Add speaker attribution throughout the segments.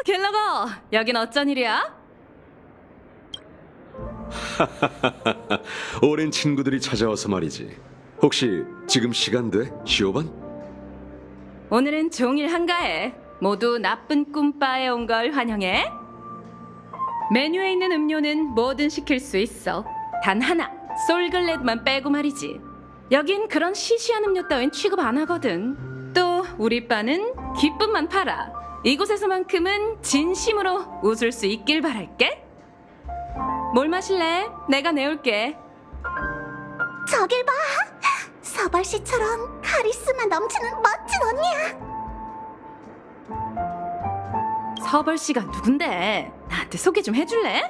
Speaker 1: 갤러거, 여긴 어쩐 일이야?
Speaker 2: 오랜 친구들이 찾아와서 말이지. 혹시 지금 시간 돼? 시오반?
Speaker 1: 오늘은 종일 한가해. 모두 나쁜 꿈바에 온 걸 환영해. 메뉴에 있는 음료는 뭐든 시킬 수 있어. 단 하나, 솔글렛만 빼고 말이지. 여긴 그런 시시한 음료 따윈 취급 안 하거든. 또 우리 바는 기쁨만 팔아. 이곳에서만큼은 진심으로 웃을 수 있길 바랄게. 뭘 마실래? 내가 내올게.
Speaker 3: 저길 봐! 서벌 씨처럼 카리스마 넘치는 멋진 언니야!
Speaker 1: 서벌 씨가 누군데? 나한테 소개 좀 해줄래?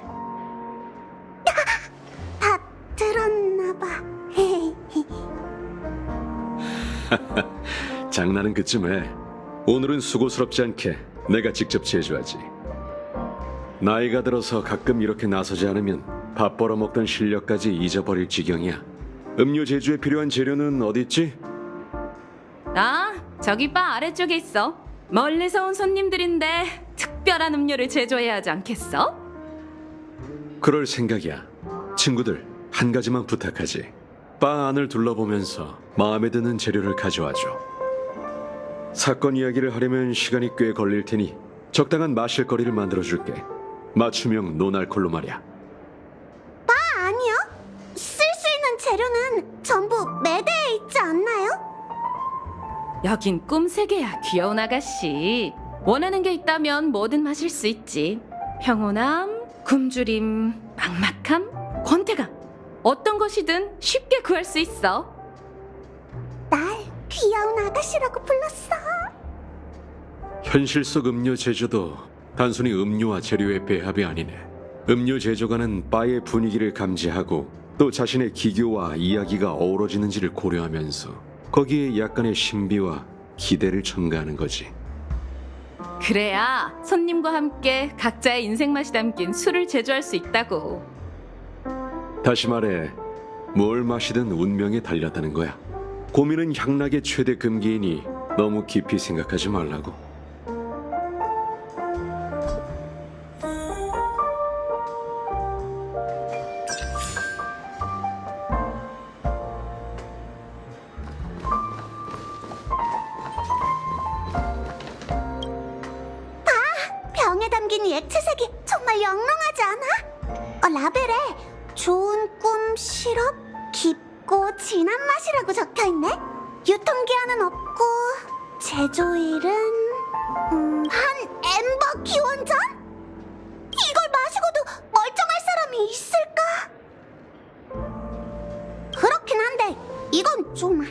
Speaker 3: 다 들었나 봐.
Speaker 2: 장난은 그쯤 해. 오늘은 수고스럽지 않게 내가 직접 제조하지. 나이가 들어서 가끔 이렇게 나서지 않으면 밥 벌어먹던 실력까지 잊어버릴 지경이야. 음료 제조에 필요한 재료는 어디 있지?
Speaker 1: 아, 저기 바 아래쪽에 있어. 멀리서 온 손님들인데 특별한 음료를 제조해야 하지 않겠어?
Speaker 2: 그럴 생각이야. 친구들, 한 가지만 부탁하지. 바 안을 둘러보면서 마음에 드는 재료를 가져와줘. 사건 이야기를 하려면 시간이 꽤 걸릴 테니 적당한 마실거리를 만들어줄게. 맞춤형 노날콜로 말이야.
Speaker 3: 아니요. 쓸 수 있는 재료는 전부 매대에 있지 않나요?
Speaker 1: 여긴 꿈세계야, 귀여운 아가씨. 원하는 게 있다면 뭐든 마실 수 있지. 평온함, 굶주림, 막막함, 권태감. 어떤 것이든 쉽게 구할 수 있어.
Speaker 3: 날 귀여운 아가씨라고 불렀어.
Speaker 2: 현실 속 음료 제조도 단순히 음료와 재료의 배합이 아니네. 음료 제조가는 바의 분위기를 감지하고 또 자신의 기교와 이야기가 어우러지는지를 고려하면서 거기에 약간의 신비와 기대를 첨가하는 거지.
Speaker 1: 그래야 손님과 함께 각자의 인생 맛이 담긴 술을 제조할 수 있다고.
Speaker 2: 다시 말해, 뭘 마시든 운명에 달렸다는 거야. 고민은 향락의 최대 금기이니 너무 깊이 생각하지 말라고.
Speaker 3: 병에 담긴 이 액체색이 정말 영롱하지 않아? 라벨에 좋은 꿈 시럽 깊고 진한 맛이라고 적혀있네. 유통기한은 없고 제조일은 한 엠버 기원전? 이걸 마시고도 멀쩡할 사람이 있을까? 그렇긴 한데 이건 좀...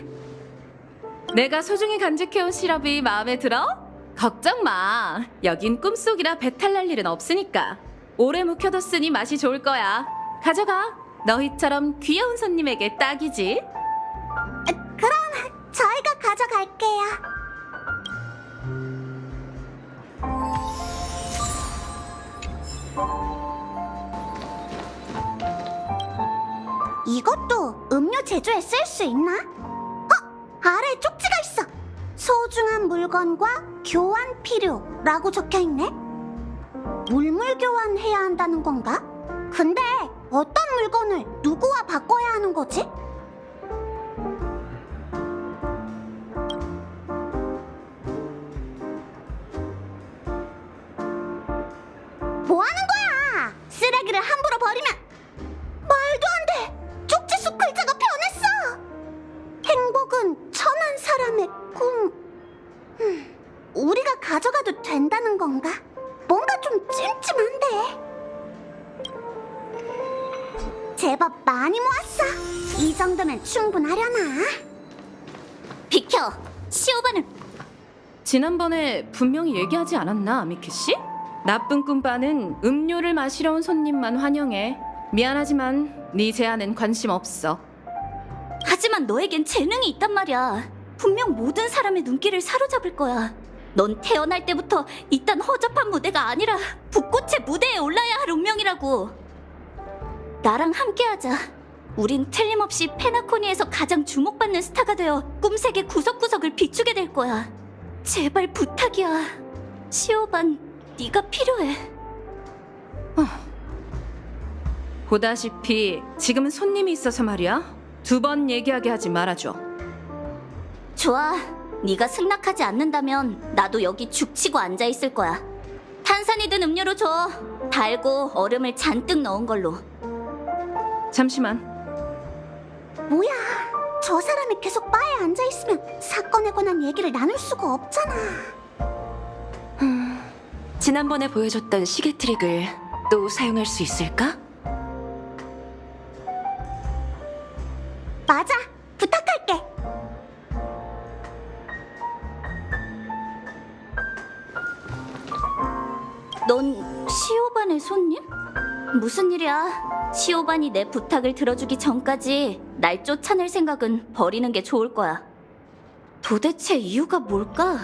Speaker 1: 내가 소중히 간직해온 시럽이 마음에 들어? 걱정 마. 여긴 꿈속이라 배탈 날 일은 없으니까. 오래 묵혀뒀으니 맛이 좋을 거야. 가져가. 너희처럼 귀여운 손님에게 딱이지.
Speaker 3: 그럼 저희가 가져갈게요. 이것도 음료 제조에 쓸 수 있나? 아래에 쪽지가 있어. 소중한 물건과 교환 필요라고 적혀있네. 물물 교환해야 한다는 건가? 근데 어떤 물건을 누구와 바꿔야 하는 거지? 뭐 하는 거야? 쓰레기를 함부로 버리면... 말도 안 돼! 쪽지 속 글자가 변했어! 행복은 천한 사람의 꿈... 우리가 가져가도 된다는 건가? 뭔가 좀 찜찜한데. 제법 많이 모았어. 이 정도면 충분하려나? 비켜! 시오바는...
Speaker 1: 지난번에 분명히 얘기하지 않았나, 미키씨? 나쁜 꿈바는 음료를 마시러 온 손님만 환영해. 미안하지만 네 제안엔 관심 없어.
Speaker 4: 하지만 너에겐 재능이 있단 말이야. 분명 모든 사람의 눈길을 사로잡을 거야. 넌 태어날 때부터 이딴 허접한 무대가 아니라 붓꽃의 무대에 올라야 할 운명이라고. 나랑 함께하자. 우린 틀림없이 페나코니에서 가장 주목받는 스타가 되어 꿈세계 구석구석을 비추게 될 거야. 제발 부탁이야. 시오반, 네가 필요해.
Speaker 1: 보다시피 지금은 손님이 있어서 말이야. 2번 얘기하게 하지 말아줘.
Speaker 4: 좋아. 네가 승낙하지 않는다면 나도 여기 죽치고 앉아 있을 거야. 탄산이 든 음료로 줘. 달고 얼음을 잔뜩 넣은 걸로.
Speaker 1: 잠시만.
Speaker 3: 뭐야? 저 사람이 계속 바에 앉아 있으면 사건에 관한 얘기를 나눌 수가 없잖아.
Speaker 5: 지난번에 보여줬던 시계 트릭을 또 사용할 수 있을까?
Speaker 3: 맞아. 부탁할게.
Speaker 4: 넌 시오반의 손님? 무슨 일이야? 시오반이 내 부탁을 들어주기 전까지 날 쫓아낼 생각은 버리는 게 좋을 거야. 도대체 이유가 뭘까?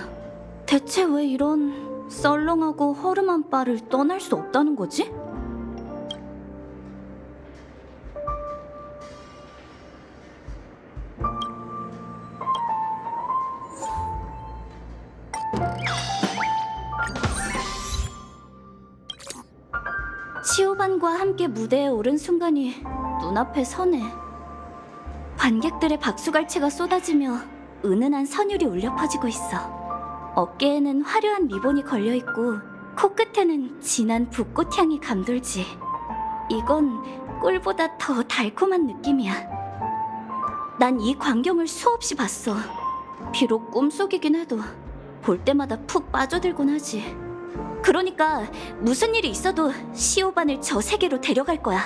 Speaker 4: 대체 왜 이런 썰렁하고 허름한 바를 떠날 수 없다는 거지? 시오반과 함께 무대에 오른 순간이 눈앞에 서네. 관객들의 박수갈채가 쏟아지며 은은한 선율이 울려 퍼지고 있어. 어깨에는 화려한 리본이 걸려있고 코끝에는 진한 붓꽃향이 감돌지. 이건 꿀보다 더 달콤한 느낌이야. 난 이 광경을 수없이 봤어. 비록 꿈속이긴 해도 볼 때마다 푹 빠져들곤 하지. 그러니까 무슨 일이 있어도 시오반을 저 세계로 데려갈 거야.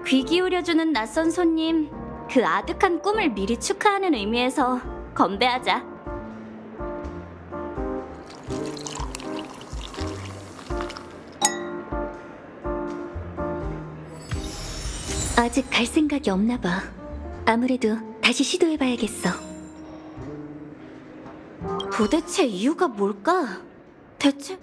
Speaker 4: 귀 기울여주는 낯선 손님, 그 아득한 꿈을 미리 축하하는 의미에서 건배하자.
Speaker 5: 아직 갈 생각이 없나 봐. 아무래도 다시 시도해봐야겠어.
Speaker 4: 도대체 이유가 뭘까? 대체?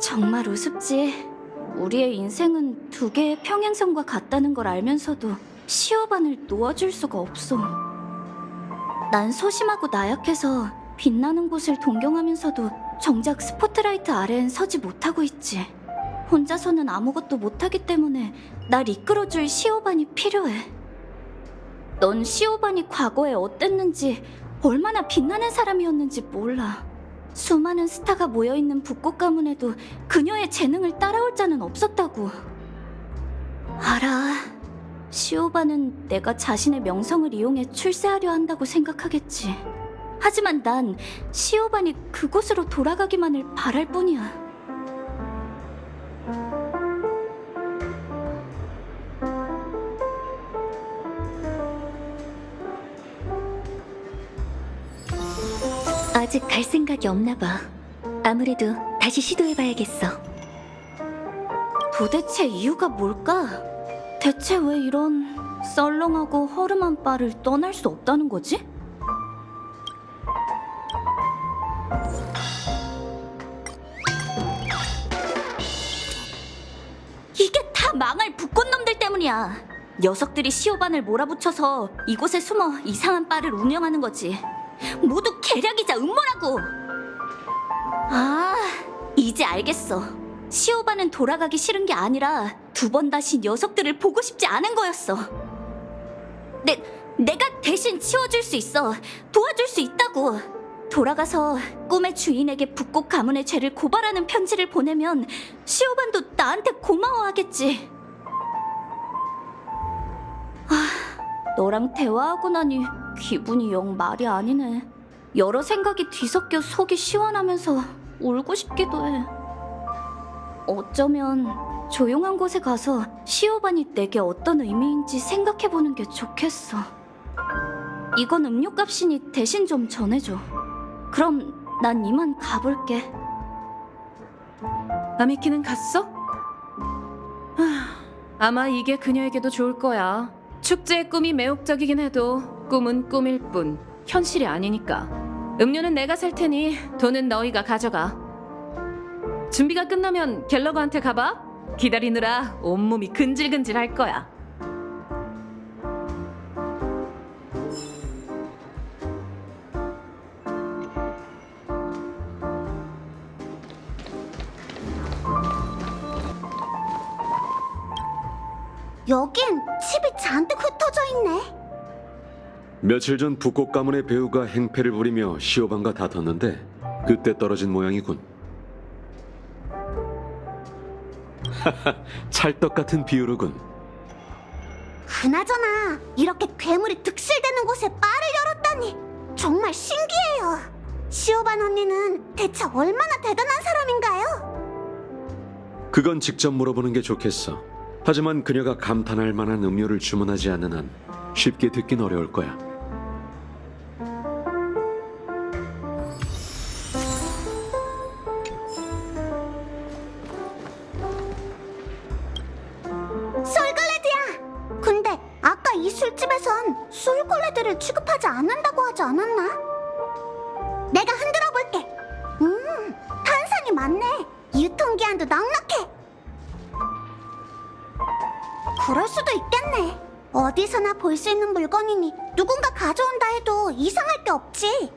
Speaker 4: 정말 우습지. 우리의 인생은 2개의 평행선과 같다는 걸 알면서도 시오반을 놓아줄 수가 없어. 난 소심하고 나약해서 빛나는 곳을 동경하면서도 정작 스포트라이트 아래엔 서지 못하고 있지. 혼자서는 아무것도 못하기 때문에 날 이끌어줄 시오반이 필요해. 넌 시오반이 과거에 어땠는지, 얼마나 빛나는 사람이었는지 몰라. 수많은 스타가 모여있는 붓꽃 가문에도 그녀의 재능을 따라올 자는 없었다고. 알아. 시오반은 내가 자신의 명성을 이용해 출세하려 한다고 생각하겠지. 하지만 난 시오반이 그곳으로 돌아가기만을 바랄 뿐이야.
Speaker 5: 아직 갈 생각이 없나 봐. 아무래도 다시 시도해봐야겠어.
Speaker 4: 도대체 이유가 뭘까? 대체 왜 이런 썰렁하고 허름한 바를 떠날 수 없다는 거지? 이게 다 망할 붓꽃놈들 때문이야. 녀석들이 시오반을 몰아붙여서 이곳에 숨어 이상한 바를 운영하는 거지. 모두 계략이자 음모라고. 아, 이제 알겠어. 시오반은 돌아가기 싫은 게 아니라 2번 다시 녀석들을 보고 싶지 않은 거였어. 내가 대신 치워줄 수 있어. 도와줄 수 있다고. 돌아가서 꿈의 주인에게 붓꽃 가문의 죄를 고발하는 편지를 보내면 시오반도 나한테 고마워하겠지. 너랑 대화하고 나니 기분이 영 말이 아니네. 여러 생각이 뒤섞여 속이 시원하면서 울고 싶기도 해. 어쩌면 조용한 곳에 가서 시오반이 내게 어떤 의미인지 생각해보는 게 좋겠어. 이건 음료값이니 대신 좀 전해줘. 그럼 난 이만 가볼게.
Speaker 1: 아미키는 갔어? 아마 이게 그녀에게도 좋을 거야. 축제의 꿈이 매혹적이긴 해도 꿈은 꿈일 뿐 현실이 아니니까. 음료는 내가 살 테니 돈은 너희가 가져가. 준비가 끝나면 갤러거한테 가봐. 기다리느라 온몸이 근질근질 할 거야.
Speaker 3: 여긴 칩이 잔뜩 흩어져 있네.
Speaker 2: 며칠 전 북극 가문의 배우가 행패를 부리며 시오반과 다퉜는데 그때 떨어진 모양이군. 하하, 찰떡 같은 비유로군.
Speaker 3: 그나저나 이렇게 괴물이 득실되는 곳에 바를 열었다니 정말 신기해요. 시오반 언니는 대체 얼마나 대단한 사람인가요?
Speaker 2: 그건 직접 물어보는 게 좋겠어. 하지만 그녀가 감탄할 만한 음료를 주문하지 않는 한 쉽게 듣긴 어려울 거야.
Speaker 3: 솔글레드야! 근데 아까 이 술집에선 솔글레드를 취급하지 않는다고 하지 않았나? 내가 흔들어 볼게. 탄산이 많네. 유통기한도 넉넉해. 그럴 수도 있겠네. 어디서나 볼 수 있는 물건이니 누군가 가져온다 해도 이상할 게 없지.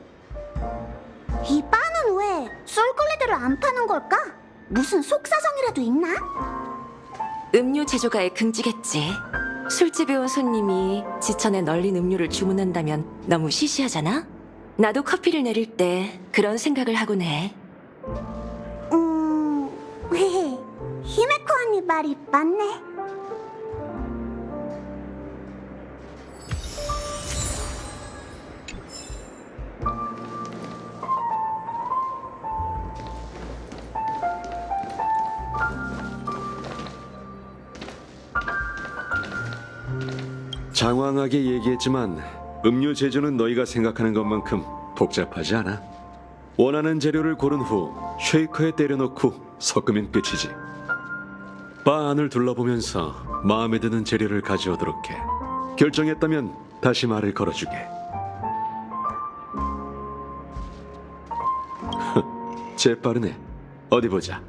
Speaker 3: 이 바는 왜 솔글레드를 안 파는 걸까? 무슨 속사정이라도 있나?
Speaker 5: 음료 제조가의 긍지겠지. 술집에 온 손님이 지천에 널린 음료를 주문한다면 너무 시시하잖아? 나도 커피를 내릴 때 그런 생각을 하곤 해.
Speaker 3: 히메코 언니 말이 맞네.
Speaker 2: 장황하게 얘기했지만 음료 제조는 너희가 생각하는 것만큼 복잡하지 않아. 원하는 재료를 고른 후 쉐이커에 때려넣고 섞으면 끝이지. 바 안을 둘러보면서 마음에 드는 재료를 가져오도록 해. 결정했다면 다시 말을 걸어주게. 재빠르네. 어디 보자.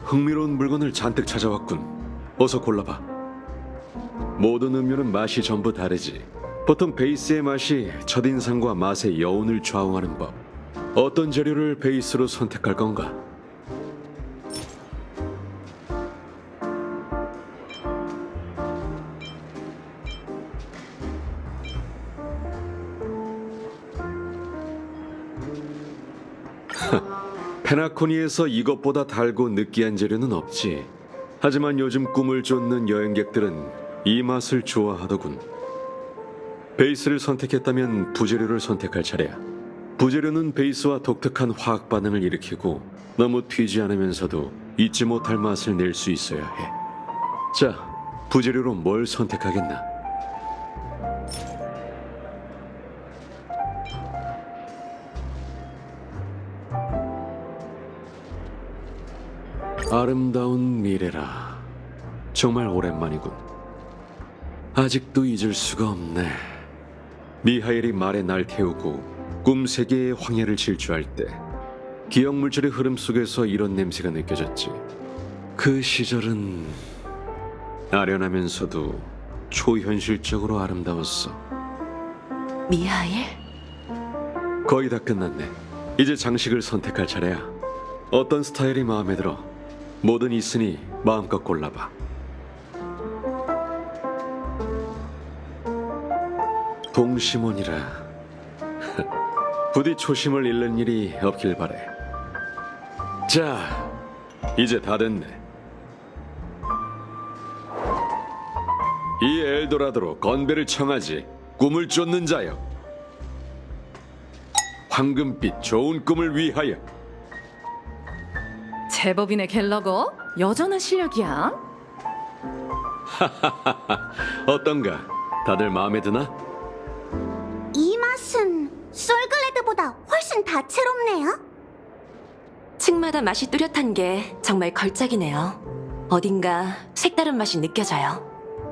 Speaker 2: 흥미로운 물건을 잔뜩 찾아왔군. 어서 골라봐. 모든 음료는 맛이 전부 다르지. 보통 베이스의 맛이 첫인상과 맛의 여운을 좌우하는 법. 어떤 재료를 베이스로 선택할 건가? 페나코니에서 이것보다 달고 느끼한 재료는 없지. 하지만 요즘 꿈을 쫓는 여행객들은 이 맛을 좋아하더군. 베이스를 선택했다면 부재료를 선택할 차례야. 부재료는 베이스와 독특한 화학 반응을 일으키고 너무 튀지 않으면서도 잊지 못할 맛을 낼 수 있어야 해. 자, 부재료로 뭘 선택하겠나? 아름다운 미래라. 정말 오랜만이군. 아직도 잊을 수가 없네. 미하엘이 말에 날 태우고 꿈 세계의 황야를 질주할 때 기억 물질의 흐름 속에서 이런 냄새가 느껴졌지. 그 시절은 아련하면서도 초현실적으로 아름다웠어.
Speaker 5: 미하일?
Speaker 2: 거의 다 끝났네. 이제 장식을 선택할 차례야. 어떤 스타일이 마음에 들어? 뭐든 있으니 마음껏 골라봐. 동심원이라. 부디 초심을 잃는 일이 없길 바래. 자, 이제 다 됐네. 이 엘도라도로 건배를 청하지. 꿈을 쫓는 자여. 황금빛 좋은 꿈을 위하여.
Speaker 1: 제법이네 갤러거. 여전한 실력이야.
Speaker 2: 어떤가? 다들 마음에 드나?
Speaker 3: 이 맛은 솔글레드보다 훨씬 다채롭네요.
Speaker 5: 층마다 맛이 뚜렷한 게 정말 걸작이네요. 어딘가 색다른 맛이 느껴져요.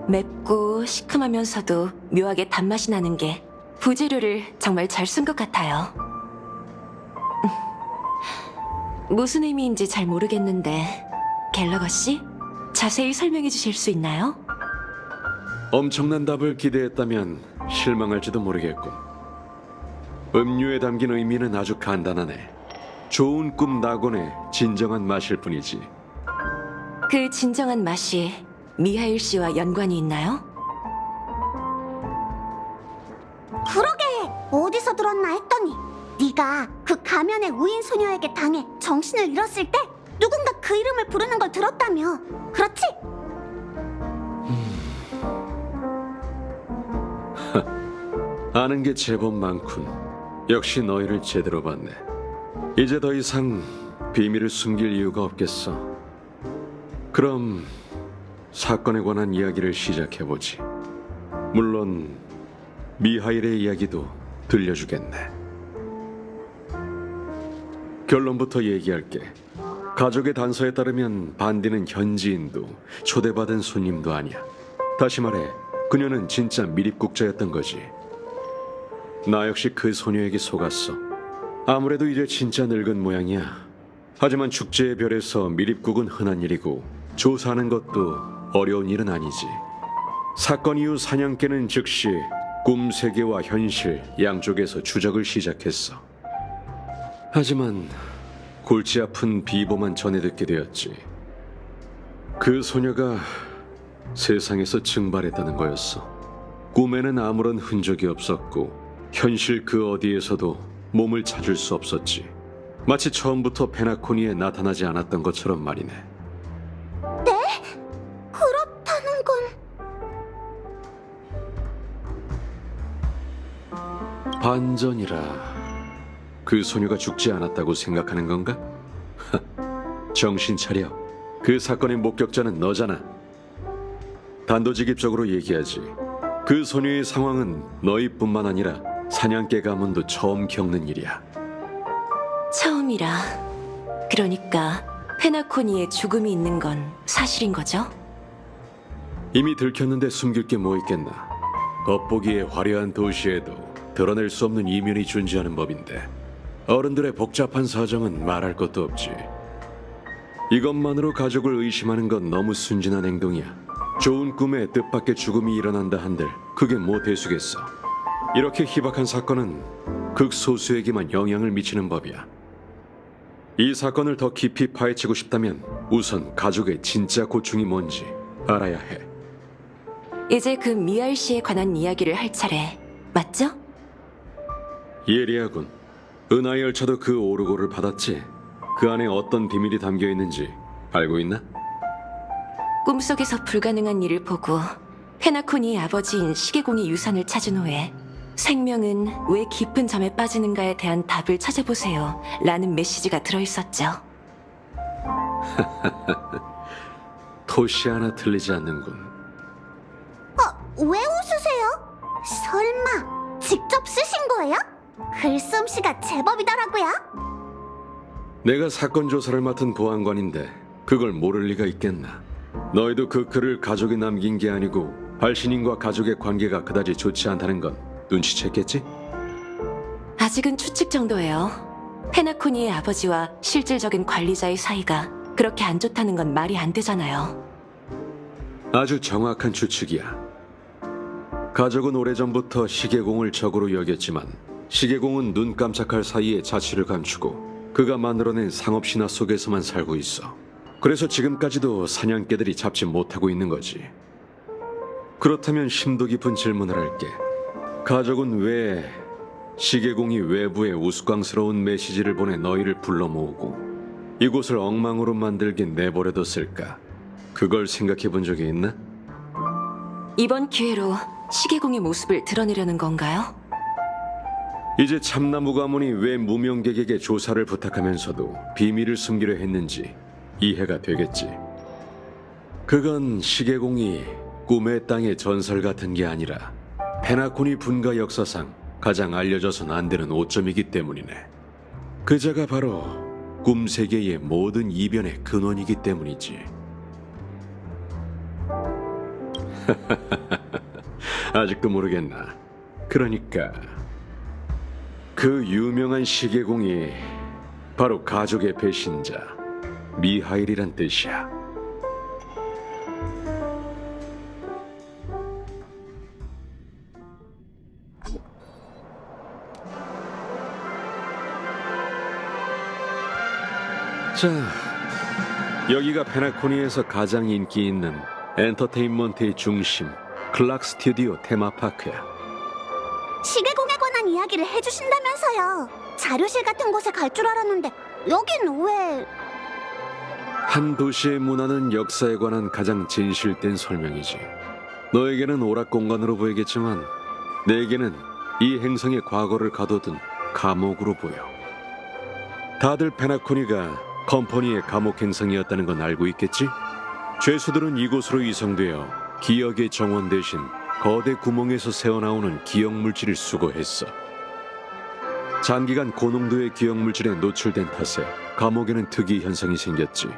Speaker 5: 맵고 시큼하면서도 묘하게 단맛이 나는 게 부재료를 정말 잘 쓴 것 같아요. 무슨 의미인지 잘 모르겠는데 갤러거 씨, 자세히 설명해 주실 수 있나요?
Speaker 2: 엄청난 답을 기대했다면 실망할지도 모르겠군. 음료에 담긴 의미는 아주 간단하네. 좋은 꿈 낙원의 진정한 맛일 뿐이지.
Speaker 5: 그 진정한 맛이 미하일 씨와 연관이 있나요?
Speaker 3: 그러게 어디서 들었나 했더니 네가 그 가면의 우인 소녀에게 당해 정신을 잃었을 때 누군가 그 이름을 부르는 걸 들었다며. 그렇지?
Speaker 2: 아는 게 제법 많군. 역시 너희를 제대로 봤네. 이제 더 이상 비밀을 숨길 이유가 없겠어. 그럼 사건에 관한 이야기를 시작해보지. 물론 미하일의 이야기도 들려주겠네. 결론부터 얘기할게. 가족의 단서에 따르면 반디는 현지인도 초대받은 손님도 아니야. 다시 말해 그녀는 진짜 미립국자였던 거지. 나 역시 그 소녀에게 속았어. 아무래도 이제 진짜 늙은 모양이야. 하지만 축제의 별에서 미립국은 흔한 일이고 조사하는 것도 어려운 일은 아니지. 사건 이후 사냥개는 즉시 꿈 세계와 현실 양쪽에서 추적을 시작했어. 하지만 골치 아픈 비보만 전해 듣게 되었지. 그 소녀가 세상에서 증발했다는 거였어. 꿈에는 아무런 흔적이 없었고 현실 그 어디에서도 몸을 찾을 수 없었지. 마치 처음부터 페나코니에 나타나지 않았던 것처럼 말이네.
Speaker 3: 그렇다는 건
Speaker 2: 반전이라. 그 소녀가 죽지 않았다고 생각하는 건가? 정신 차려. 그 사건의 목격자는 너잖아. 단도직입적으로 얘기하지. 그 소녀의 상황은 너희뿐만 아니라 사냥개 가문도 처음 겪는 일이야.
Speaker 5: 처음이라. 그러니까 페나코니에 죽음이 있는 건 사실인 거죠?
Speaker 2: 이미 들켰는데 숨길 게 뭐 있겠나. 겉보기에 화려한 도시에도 드러낼 수 없는 이면이 존재하는 법인데 어른들의 복잡한 사정은 말할 것도 없지. 이것만으로 가족을 의심하는 건 너무 순진한 행동이야. 좋은 꿈에 뜻밖의 죽음이 일어난다 한들 그게 뭐 대수겠어. 이렇게 희박한 사건은 극소수에게만 영향을 미치는 법이야. 이 사건을 더 깊이 파헤치고 싶다면 우선 가족의 진짜 고충이 뭔지 알아야 해.
Speaker 5: 이제 그 미하일 씨에 관한 이야기를 할 차례, 맞죠?
Speaker 2: 예리하군. 은하의 열차도 그 오르고를 받았지? 그 안에 어떤 비밀이 담겨 있는지 알고 있나?
Speaker 5: 꿈속에서 불가능한 일을 보고 페나코니의 아버지인 시계공의 유산을 찾은 후에 생명은 왜 깊은 잠에 빠지는가에 대한 답을 찾아보세요 라는 메시지가 들어있었죠.
Speaker 2: 토시 하나 틀리지 않는군.
Speaker 3: 왜 웃으세요? 설마 직접 쓰신 거예요? 글솜씨가 제법이더라고요.
Speaker 2: 내가 사건 조사를 맡은 보안관인데 그걸 모를 리가 있겠나. 너희도 그 글을 가족이 남긴 게 아니고 발신인과 가족의 관계가 그다지 좋지 않다는 건 눈치챘겠지?
Speaker 5: 아직은 추측 정도예요. 페나코니의 아버지와 실질적인 관리자의 사이가 그렇게 안 좋다는 건 말이 안 되잖아요.
Speaker 2: 아주 정확한 추측이야. 가족은 오래전부터 시계공을 적으로 여겼지만 시계공은 눈 깜짝할 사이에 자취를 감추고 그가 만들어낸 상업신화 속에서만 살고 있어. 그래서 지금까지도 사냥개들이 잡지 못하고 있는 거지. 그렇다면 심도 깊은 질문을 할게. 가족은 왜 시계공이 외부에 우스꽝스러운 메시지를 보내 너희를 불러 모으고 이곳을 엉망으로 만들게 내버려뒀을까? 그걸 생각해 본 적이 있나?
Speaker 5: 이번 기회로 시계공의 모습을 드러내려는 건가요?
Speaker 2: 이제 참나무 가문이 왜 무명객에게 조사를 부탁하면서도 비밀을 숨기려 했는지 이해가 되겠지. 그건 시계공이 꿈의 땅의 전설 같은 게 아니라 페나코니 분가 역사상 가장 알려져선 안 되는 오점이기 때문이네. 그자가 바로 꿈 세계의 모든 이변의 근원이기 때문이지. 아직도 모르겠나? 그러니까 그 유명한 시계공이 바로 가족의 배신자 미하일이란 뜻이야. 자, 여기가 페나코니에서 가장 인기 있는 엔터테인먼트의 중심, 클락 스튜디오 테마파크야.
Speaker 3: 시계공에 관한 이야기를 해주신다면서요. 자료실 같은 곳에 갈 줄 알았는데 여긴 왜...
Speaker 2: 한 도시의 문화는 역사에 관한 가장 진실된 설명이지. 너에게는 오락공간으로 보이겠지만 내게는 이 행성의 과거를 가둬둔 감옥으로 보여. 다들 페나코니가 컴퍼니의 감옥 행성이었다는 건 알고 있겠지? 죄수들은 이곳으로 이송되어 기억의 정원 대신 거대 구멍에서 새어나오는 기억물질을 수거했어. 장기간 고농도의 기억물질에 노출된 탓에 감옥에는 특이 현상이 생겼지.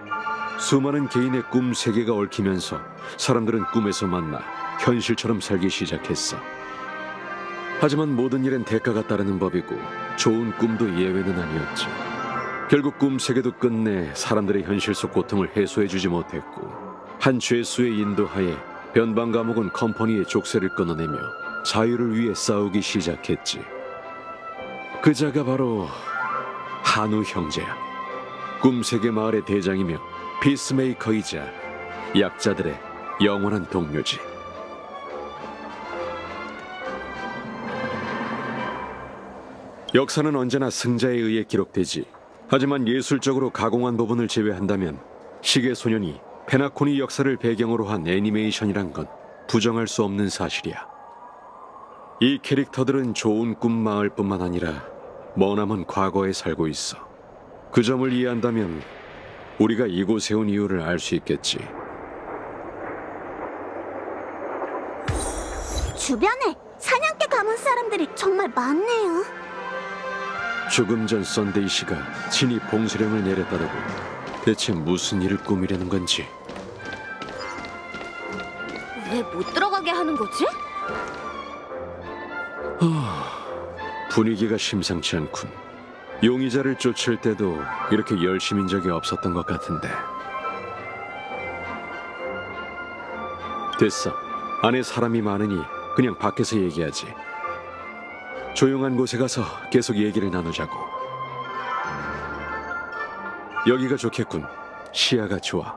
Speaker 2: 수많은 개인의 꿈 세계가 얽히면서 사람들은 꿈에서 만나 현실처럼 살기 시작했어. 하지만 모든 일엔 대가가 따르는 법이고 좋은 꿈도 예외는 아니었지. 결국 꿈 세계도 끝내 사람들의 현실 속 고통을 해소해주지 못했고 한 죄수의 인도하에 변방 감옥은 컴퍼니의 족쇄를 끊어내며 자유를 위해 싸우기 시작했지. 그 자가 바로 한우 형제야. 꿈 세계 마을의 대장이며 피스메이커이자 약자들의 영원한 동료지. 역사는 언제나 승자에 의해 기록되지. 하지만 예술적으로 가공한 부분을 제외한다면 시계소년이 페나코니 역사를 배경으로 한 애니메이션이란 건 부정할 수 없는 사실이야. 이 캐릭터들은 좋은 꿈 마을뿐만 아니라 머나먼 과거에 살고 있어. 그 점을 이해한다면 우리가 이곳에 온 이유를 알 수 있겠지.
Speaker 3: 주변에 사냥개 가문 사람들이 정말 많네요.
Speaker 2: 죽음 전 썬데이 씨가 친히 봉쇄령을 내렸다더고 대체 무슨 일을 꾸미려는 건지.
Speaker 4: 왜 못 들어가게 하는 거지?
Speaker 2: 분위기가 심상치 않군. 용의자를 쫓을 때도 이렇게 열심인 적이 없었던 것 같은데. 됐어. 안에 사람이 많으니 그냥 밖에서 얘기하지. 조용한 곳에 가서 계속 얘기를 나누자고. 여기가 좋겠군. 시야가 좋아.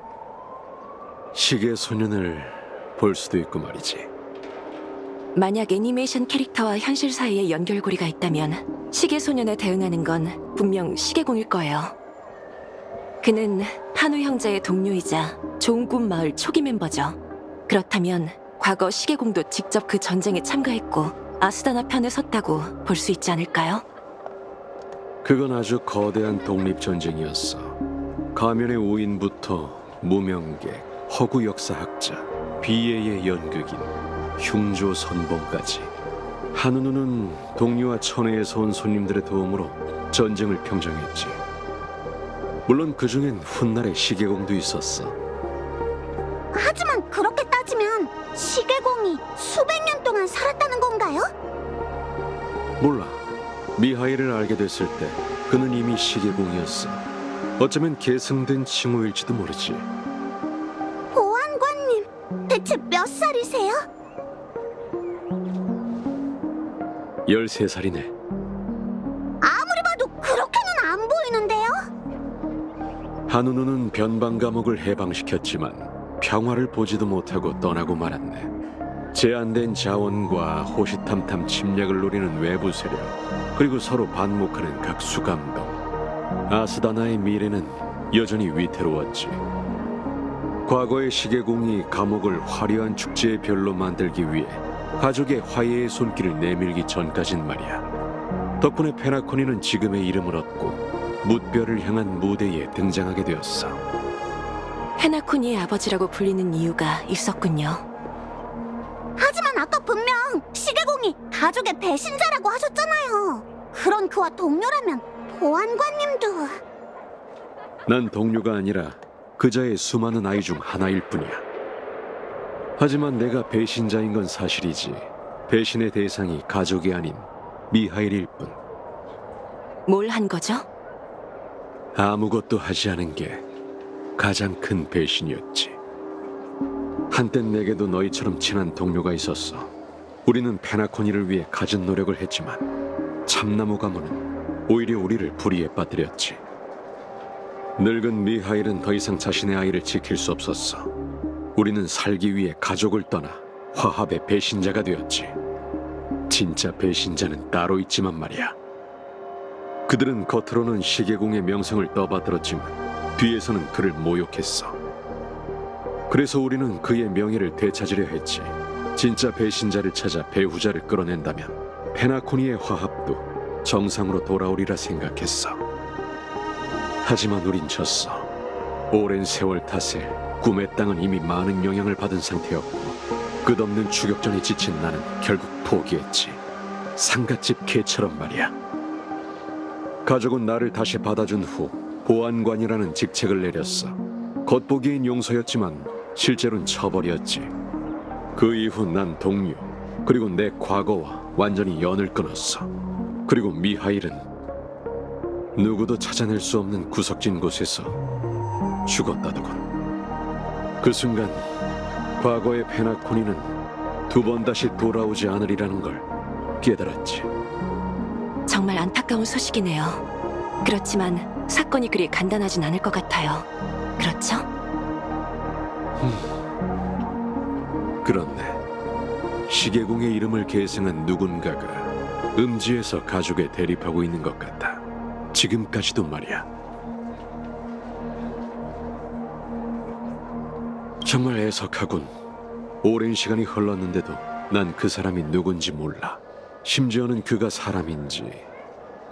Speaker 2: 시계 소년을 볼 수도 있고 말이지.
Speaker 5: 만약 애니메이션 캐릭터와 현실 사이에 연결고리가 있다면 시계소년에 대응하는 건 분명 시계공일 거예요. 그는 한우 형제의 동료이자 좋은 꿈 마을 초기 멤버죠. 그렇다면 과거 시계공도 직접 그 전쟁에 참가했고 아스다나 편에 섰다고 볼 수 있지 않을까요?
Speaker 2: 그건 아주 거대한 독립전쟁이었어. 가면의 우인부터 무명객, 허구 역사학자, 비애의 연극인, 흉조 선봉까지. 한우누는 동료와 천혜에서 온 손님들의 도움으로 전쟁을 평정했지. 물론 그 중엔 훗날의 시계공도 있었어.
Speaker 3: 하지만 그렇게 따지면 시계공이 수백 년 동안 살았다는 건가요?
Speaker 2: 몰라. 미하일을 알게 됐을 때 그는 이미 시계공이었어. 어쩌면 계승된 칭호일지도 모르지.
Speaker 3: 보안관님, 대체 몇 살이세요?
Speaker 2: 13살이네.
Speaker 3: 아무리 봐도 그렇게는 안 보이는데요?
Speaker 2: 한우누는 변방 감옥을 해방시켰지만 평화를 보지도 못하고 떠나고 말았네. 제한된 자원과 호시탐탐 침략을 노리는 외부 세력, 그리고 서로 반목하는 각 수감동. 아스다나의 미래는 여전히 위태로웠지. 과거의 시계공이 감옥을 화려한 축제의 별로 만들기 위해 가족의 화해의 손길을 내밀기 전까진 말이야. 덕분에 페나코니는 지금의 이름을 얻고 뭇별을 향한 무대에 등장하게 되었어.
Speaker 5: 페나코니의 아버지라고 불리는 이유가 있었군요.
Speaker 3: 하지만 아까 분명 시계공이 가족의 배신자라고 하셨잖아요. 그런 그와 동료라면 보안관님도...
Speaker 2: 난 동료가 아니라 그자의 수많은 아이 중 하나일 뿐이야. 하지만 내가 배신자인 건 사실이지. 배신의 대상이 가족이 아닌 미하일일 뿐.
Speaker 5: 뭘 한 거죠?
Speaker 2: 아무것도 하지 않은 게 가장 큰 배신이었지. 한땐 내게도 너희처럼 친한 동료가 있었어. 우리는 페나코니를 위해 갖은 노력을 했지만 참나무 가문은 오히려 우리를 불의에 빠뜨렸지. 늙은 미하일은 더 이상 자신의 아이를 지킬 수 없었어. 우리는 살기 위해 가족을 떠나 화합의 배신자가 되었지. 진짜 배신자는 따로 있지만 말이야. 그들은 겉으로는 시계공의 명성을 떠받들었지만 뒤에서는 그를 모욕했어. 그래서 우리는 그의 명예를 되찾으려 했지. 진짜 배신자를 찾아 배후자를 끌어낸다면 페나코니의 화합도 정상으로 돌아오리라 생각했어. 하지만 우린 졌어. 오랜 세월 탓에 꿈의 땅은 이미 많은 영향을 받은 상태였고 끝없는 추격전에 지친 나는 결국 포기했지. 상갓집 개처럼 말이야. 가족은 나를 다시 받아준 후 보안관이라는 직책을 내렸어. 겉보기엔 용서였지만 실제로는 처벌이었지. 그 이후 난 동료 그리고 내 과거와 완전히 연을 끊었어. 그리고 미하일은 누구도 찾아낼 수 없는 구석진 곳에서 죽었다더군. 그 순간 과거의 페나코니는 두 번 다시 돌아오지 않으리라는 걸 깨달았지.
Speaker 5: 정말 안타까운 소식이네요. 그렇지만 사건이 그리 간단하진 않을 것 같아요. 그렇죠?
Speaker 2: 그런데 시계공의 이름을 계승한 누군가가 음지에서 가족에 대립하고 있는 것 같다. 지금까지도 말이야. 정말 애석하군. 오랜 시간이 흘렀는데도 난 그 사람이 누군지 몰라. 심지어는 그가 사람인지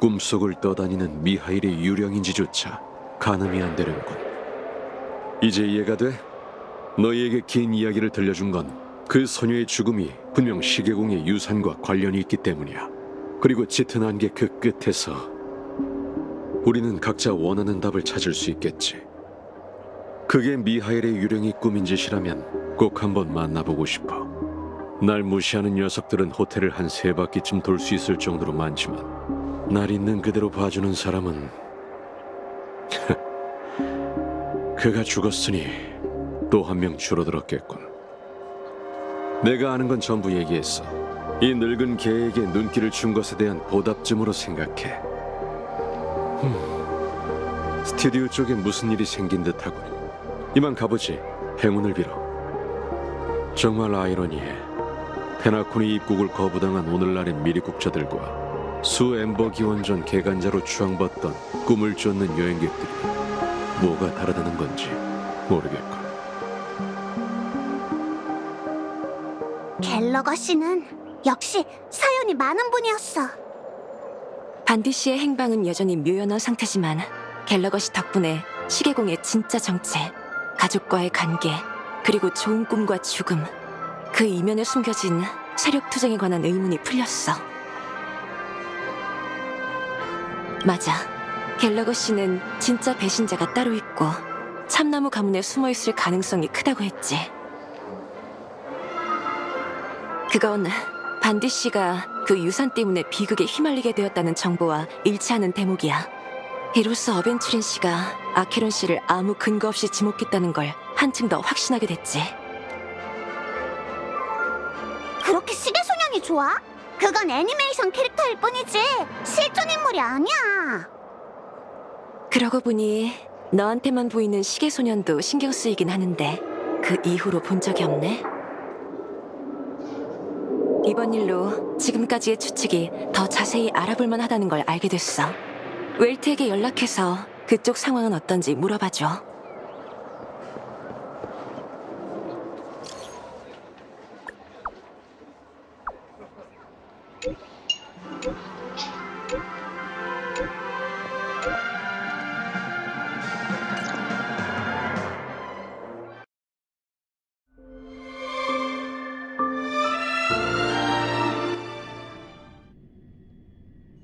Speaker 2: 꿈속을 떠다니는 미하일의 유령인지조차 가늠이 안 되는군. 이제 이해가 돼? 너희에게 긴 이야기를 들려준 건 그 소녀의 죽음이 분명 시계공의 유산과 관련이 있기 때문이야. 그리고 짙은 안개 그 끝에서 우리는 각자 원하는 답을 찾을 수 있겠지. 그게 미하일의 유령이 꾸민 짓이라면 꼭 한번 만나보고 싶어. 날 무시하는 녀석들은 호텔을 한 3바퀴쯤 돌 수 있을 정도로 많지만 날 있는 그대로 봐주는 사람은 그가 죽었으니 또 한 명 줄어들었겠군. 내가 아는 건 전부 얘기했어. 이 늙은 개에게 눈길을 준 것에 대한 보답쯤으로 생각해. 스튜디오 쪽에 무슨 일이 생긴 듯하군. 이만 가보지. 행운을 빌어. 정말 아이러니해. 페나코니 입국을 거부당한 오늘날의 미리국자들과 수 엠버 기원전 개간자로 추앙받던 꿈을 쫓는 여행객들이 뭐가 다르다는 건지 모르겠고.
Speaker 3: 갤러거 씨는 역시 사연이 많은 분이었어.
Speaker 5: 반디 씨의 행방은 여전히 묘연한 상태지만 갤러거 씨 덕분에 시계공의 진짜 정체, 가족과의 관계, 그리고 좋은 꿈과 죽음, 그 이면에 숨겨진 세력 투쟁에 관한 의문이 풀렸어. 맞아. 갤러거 씨는 진짜 배신자가 따로 있고 참나무 가문에 숨어 있을 가능성이 크다고 했지. 그건 반디 씨가 그 유산 때문에 비극에 휘말리게 되었다는 정보와 일치하는 대목이야. 이로써 어벤츄린 씨가 아케론 씨를 아무 근거 없이 지목했다는 걸 한층 더 확신하게 됐지.
Speaker 3: 그렇게 시계소년이 좋아? 그건 애니메이션 캐릭터일 뿐이지 실존 인물이 아니야.
Speaker 5: 그러고 보니 너한테만 보이는 시계소년도 신경 쓰이긴 하는데 그 이후로 본 적이 없네. 이번 일로 지금까지의 추측이 더 자세히 알아볼 만하다는 걸 알게 됐어. 웰트에게 연락해서 그쪽 상황은 어떤지 물어봐줘.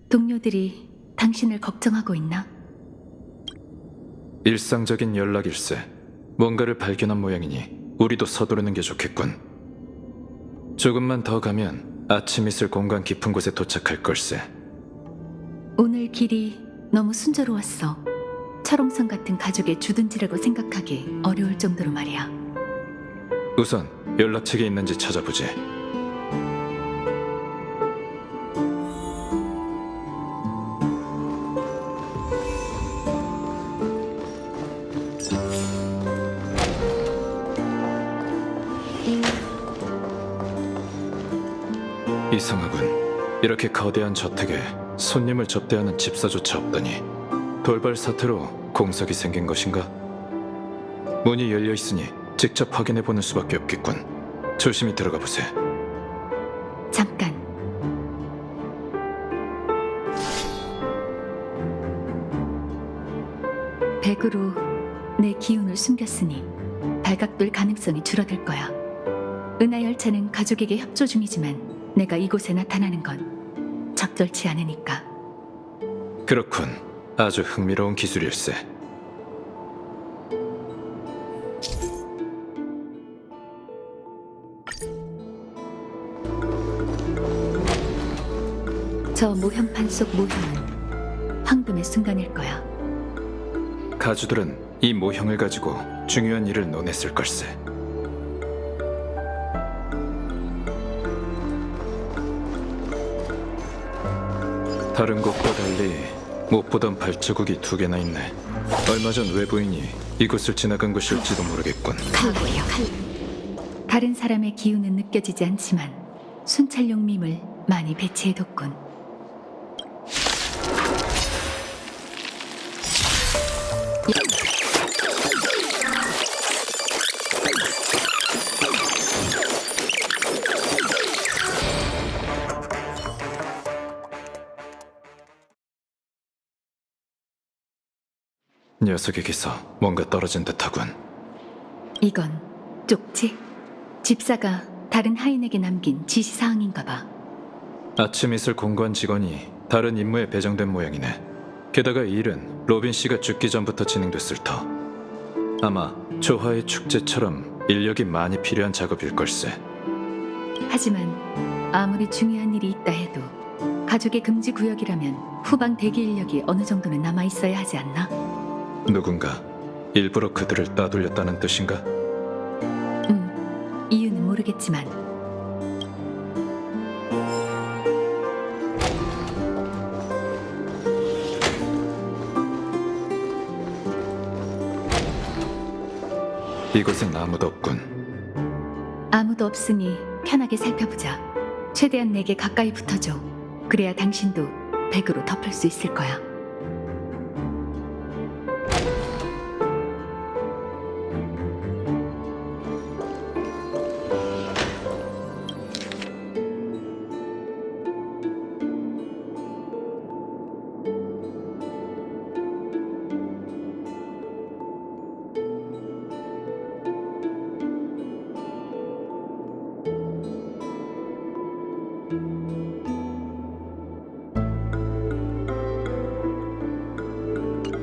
Speaker 1: 동료들이 당신을 걱정하고 있나?
Speaker 6: 일상적인 연락일세. 뭔가를 발견한 모양이니 우리도 서두르는 게 좋겠군. 조금만 더 가면 아침 있을 공간 깊은 곳에 도착할 걸세.
Speaker 1: 오늘 길이 너무 순조로웠어. 철옹성 같은 가족의 주둔지라고 생각하기 어려울 정도로 말이야.
Speaker 6: 우선 연락책이 있는지 찾아보지. 이상하군. 이렇게 거대한 저택에 손님을 접대하는 집사조차 없다니. 돌발 사태로 공석이 생긴 것인가? 문이 열려 있으니 직접 확인해 보는 수밖에 없겠군. 조심히 들어가 보세.
Speaker 1: 잠깐. 백으로 내 기운을 숨겼으니 발각될 가능성이 줄어들 거야. 은하열차는 가족에게 협조 중이지만 내가 이곳에 나타나는 건 적절치 않으니까.
Speaker 6: 그렇군. 아주 흥미로운 기술일세.
Speaker 1: 저 모형판 속 모형은 황금의 순간일 거야.
Speaker 6: 가주들은 이 모형을 가지고 중요한 일을 논했을 걸세. 다른 곳과 달리 못 보던 발자국이 2개나 있네. 얼마 전 외부인이 이곳을 지나간 것일지도 모르겠군.
Speaker 1: 칼로야. 다른 사람의 기운은 느껴지지 않지만 순찰용 밈을 많이 배치해뒀군.
Speaker 6: 녀석에게서 뭔가 떨어진 듯하군.
Speaker 1: 이건 쪽지? 집사가 다른 하인에게 남긴 지시사항인가 봐.
Speaker 6: 아침 이슬 공관 직원이 다른 임무에 배정된 모양이네. 게다가 이 일은 로빈 씨가 죽기 전부터 진행됐을 터. 아마 조화의 축제처럼 인력이 많이 필요한 작업일 걸세.
Speaker 1: 하지만 아무리 중요한 일이 있다 해도 가족의 금지 구역이라면 후방 대기 인력이 어느 정도는 남아있어야 하지 않나?
Speaker 6: 누군가 일부러 그들을 따돌렸다는 뜻인가?
Speaker 1: 이유는 모르겠지만
Speaker 6: 이곳엔 아무도 없군.
Speaker 1: 아무도 없으니 편하게 살펴보자. 최대한 내게 가까이 붙어줘. 그래야 당신도 백으로 덮을 수 있을 거야.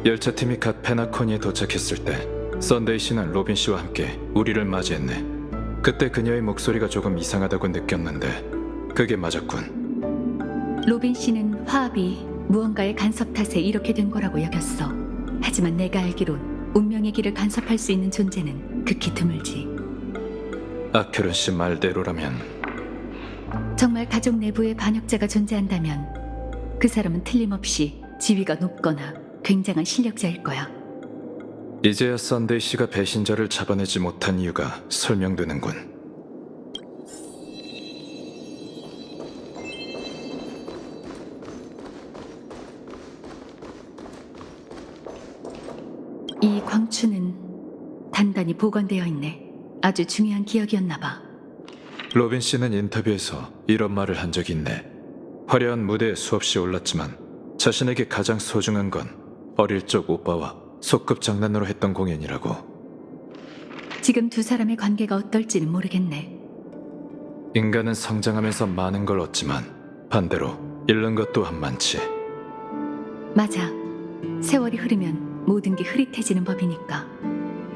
Speaker 6: 열차팀이 갓 페나코니에 도착했을 때 썬데이 씨는 로빈 씨와 함께 우리를 맞이했네. 그때 그녀의 목소리가 조금 이상하다고 느꼈는데 그게 맞았군.
Speaker 1: 로빈 씨는 화합이 무언가의 간섭 탓에 이렇게 된 거라고 여겼어. 하지만 내가 알기론 운명의 길을 간섭할 수 있는 존재는 극히 드물지.
Speaker 6: 아큐른 씨 말대로라면
Speaker 1: 정말 가족 내부에 반역자가 존재한다면 그 사람은 틀림없이 지위가 높거나 굉장한 실력자일 거야.
Speaker 6: 이제야 썬데이 씨가 배신자를 잡아내지 못한 이유가 설명되는군.
Speaker 1: 이 광추는 단단히 보관되어 있네. 아주 중요한 기억이었나 봐.
Speaker 6: 로빈 씨는 인터뷰에서 이런 말을 한 적이 있네. 화려한 무대에 수없이 올랐지만 자신에게 가장 소중한 건 어릴 적 오빠와 소꿉 장난으로 했던 공연이라고.
Speaker 1: 지금 두 사람의 관계가 어떨지는 모르겠네.
Speaker 6: 인간은 성장하면서 많은 걸 얻지만 반대로 잃는 것 또한 많지.
Speaker 1: 맞아. 세월이 흐르면 모든 게 흐릿해지는 법이니까.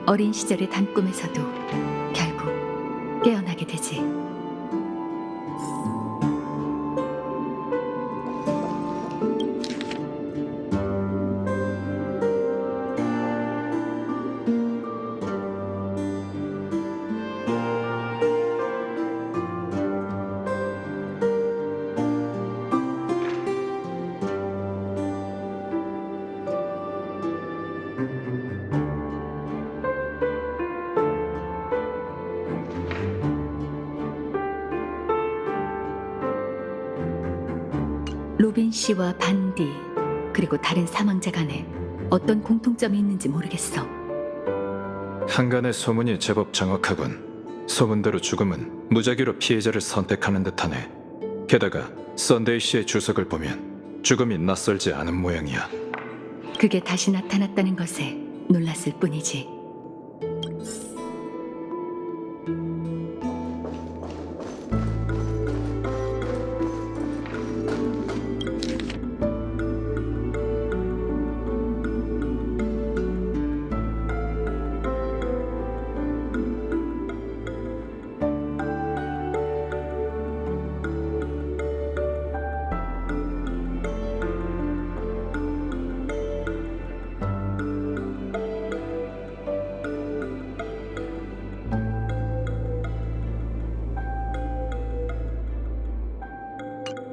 Speaker 1: 어린 시절의 단꿈에서도 결국 깨어나게 되지.
Speaker 7: 로빈 씨와 반디 그리고 다른 사망자 간에 어떤 공통점이 있는지 모르겠어.
Speaker 6: 한간의 소문이 제법 정확하군. 소문대로 죽음은 무작위로 피해자를 선택하는 듯하네. 게다가 썬데이 씨의 주석을 보면 죽음이 낯설지 않은 모양이야.
Speaker 7: 그게 다시 나타났다는 것에 놀랐을 뿐이지.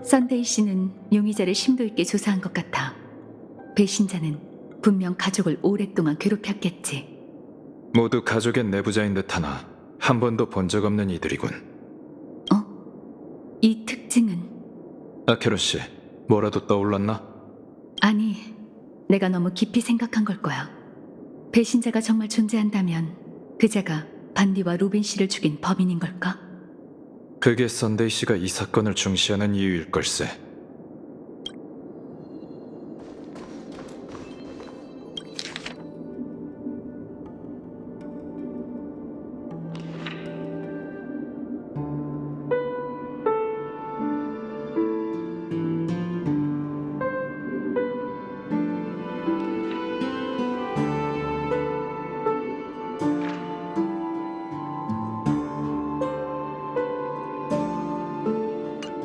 Speaker 7: 썬데이 씨는 용의자를 심도 있게 조사한 것 같아. 배신자는 분명 가족을 오랫동안 괴롭혔겠지.
Speaker 6: 모두 가족의 내부자인 듯하나 한 번도 본 적 없는 이들이군.
Speaker 7: 이 특징은?
Speaker 6: 아케론 씨, 뭐라도 떠올랐나?
Speaker 7: 아니, 내가 너무 깊이 생각한 걸 거야. 배신자가 정말 존재한다면 그자가 반디와 로빈 씨를 죽인 범인인 걸까?
Speaker 6: 그게 썬데이 씨가 이 사건을 중시하는 이유일 걸세.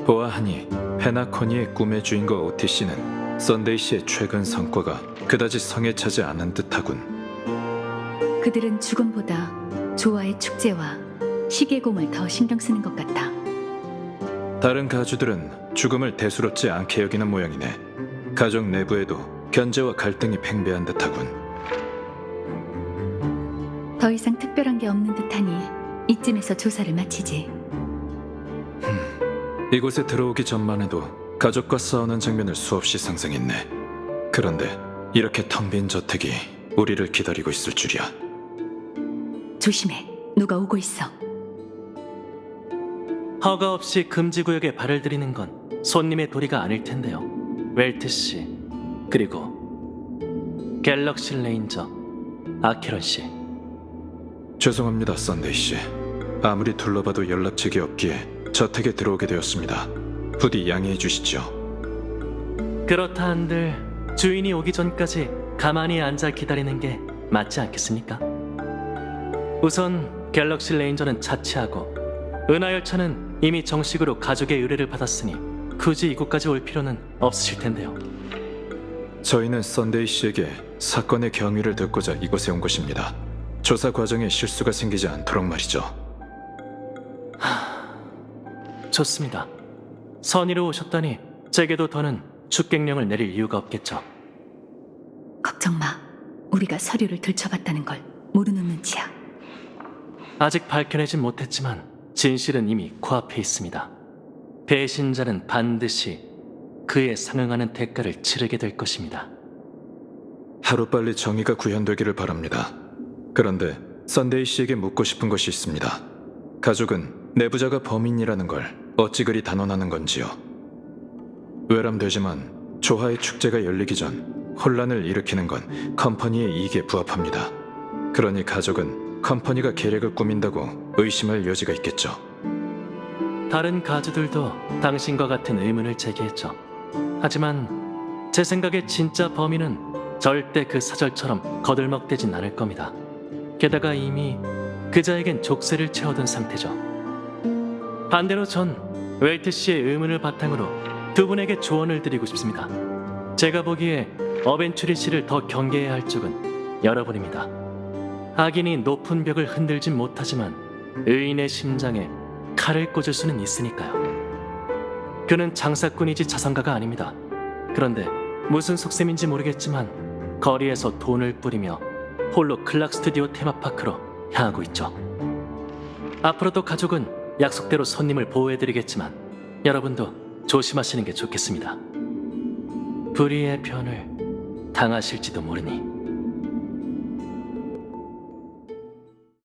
Speaker 6: 보아하니 페나코니의 꿈의 주인공 오티 씨는 썬데이 씨의 최근 성과가 그다지 성에 차지 않은 듯하군.
Speaker 7: 그들은 죽음보다 조화의 축제와 시계공을 더 신경 쓰는 것 같아.
Speaker 6: 다른 가주들은 죽음을 대수롭지 않게 여기는 모양이네. 가족 내부에도 견제와 갈등이 팽배한 듯하군.
Speaker 7: 더 이상 특별한 게 없는 듯하니 이쯤에서 조사를 마치지.
Speaker 6: 이곳에 들어오기 전만 해도 가족과 싸우는 장면을 수없이 상상했네. 그런데 이렇게 텅 빈 저택이 우리를 기다리고 있을 줄이야.
Speaker 7: 조심해, 누가 오고 있어.
Speaker 8: 허가 없이 금지구역에 발을 들이는 건 손님의 도리가 아닐 텐데요. 웰트 씨, 그리고 갤럭시 레인저 아케론 씨.
Speaker 6: 죄송합니다, 썬데이 씨. 아무리 둘러봐도 연락책이 없기에 저택에 들어오게 되었습니다. 부디 양해해 주시죠.
Speaker 8: 그렇다 한들 주인이 오기 전까지 가만히 앉아 기다리는 게 맞지 않겠습니까? 우선 갤럭시 레인저는 자취하고 은하열차는 이미 정식으로 가족의 의뢰를 받았으니 굳이 이곳까지 올 필요는 없으실 텐데요.
Speaker 6: 저희는 썬데이 씨에게 사건의 경위를 듣고자 이곳에 온 것입니다. 조사 과정에 실수가 생기지 않도록 말이죠.
Speaker 8: 좋습니다. 선의로 오셨다니 제게도 더는 축객령을 내릴 이유가 없겠죠.
Speaker 7: 걱정 마. 우리가 서류를 들춰봤다는 걸 모르는 눈치야.
Speaker 8: 아직 밝혀내진 못했지만 진실은 이미 코앞에 있습니다. 배신자는 반드시 그에 상응하는 대가를 치르게 될 것입니다.
Speaker 6: 하루빨리 정의가 구현되기를 바랍니다. 그런데 썬데이 씨에게 묻고 싶은 것이 있습니다. 가족은 내부자가 범인이라는 걸 어찌 그리 단언하는 건지요. 외람되지만 조화의 축제가 열리기 전 혼란을 일으키는 건 컴퍼니의 이익에 부합합니다. 그러니 가족은 컴퍼니가 계략을 꾸민다고 의심할 여지가 있겠죠.
Speaker 8: 다른 가주들도 당신과 같은 의문을 제기했죠. 하지만 제 생각에 진짜 범인은 절대 그 사절처럼 거들먹대진 않을 겁니다. 게다가 이미 그자에겐 족쇄를 채워둔 상태죠. 반대로 전 웰트 씨의 의문을 바탕으로 두 분에게 조언을 드리고 싶습니다. 제가 보기에 어벤츄리 씨를 더 경계해야 할 쪽은 여러분입니다. 악인이 높은 벽을 흔들진 못하지만 의인의 심장에 칼을 꽂을 수는 있으니까요. 그는 장사꾼이지 자선가가 아닙니다. 그런데 무슨 속셈인지 모르겠지만 거리에서 돈을 뿌리며 홀로 클락 스튜디오 테마파크로 향하고 있죠. 앞으로도 가족은 약속대로 손님을 보호해드리겠지만 여러분도 조심하시는 게 좋겠습니다. 불의의 편을 당하실지도 모르니.